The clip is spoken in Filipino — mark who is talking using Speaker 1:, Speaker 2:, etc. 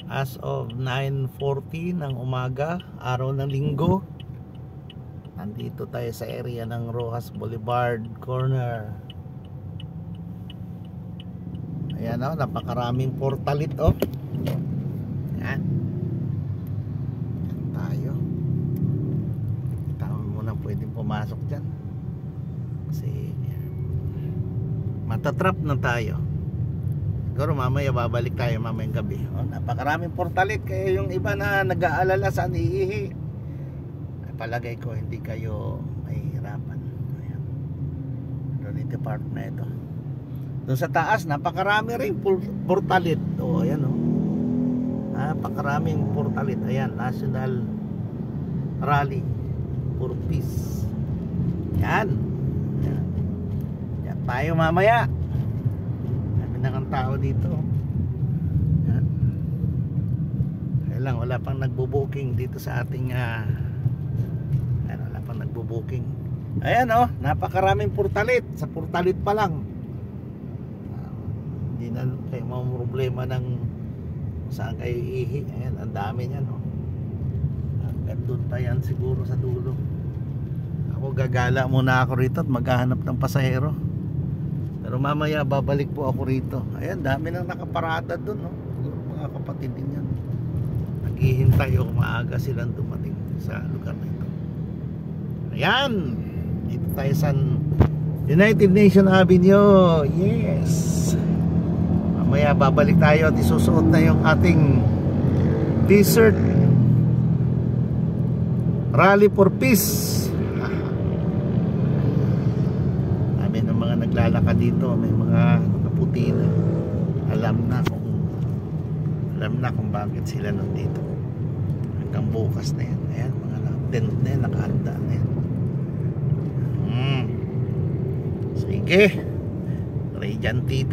Speaker 1: As of 9:40 ng umaga, araw ng linggo, nandito tayo sa area ng Rojas Boulevard corner. Ayan o, napakaraming portalit o. Ayan. Ayan tayo. Tao muna pwedeng pumasok dyan kasi matatrap na tayo. Siguro mamaya babalik tayo mamayang gabi. O, napakaraming portalit. Kaya yung iba na nag-aalala saan iihi, palagay ko hindi kayo mahihirapan. Ayan. Dito park na ito. Doon sa taas napakarami rin portalit. O ayan o. Napakaraming portalit. Ayan, National Rally for Peace. Ayan. Ayan. Ayan tayo mamaya. Ang tao dito. Yan. Kaya lang wala pang nagbo-booking dito sa ating wala pang nagbo-booking. Ayan oh, napakaraming portalit. Sa portalit pa lang hindi na kayo problema ng saan kayo ihi. Ayan, ang dami niyan oh. Hanggang doon pa yan siguro sa dulo. Ako gagala muna ako rito at maghahanap ng pasahero. Pero mamaya babalik po ako rito. Ayan, dami nang nakaparada dun no? Mga kapatid din yan. Naghihintay o maaga silang dumating sa lugar na ito. Ayan, dito tayo sa United Nation Avenue. Yes. Mamaya babalik tayo at isusuot na yung ating t-shirt Rally for Peace. Naglalakad dito, may mga nakaputi na. Alam na kung bakit sila nandito. Hanggang bukas na yan. Ayan, mga tent na yan, nakahanda na yan. Sige, Radiant TV.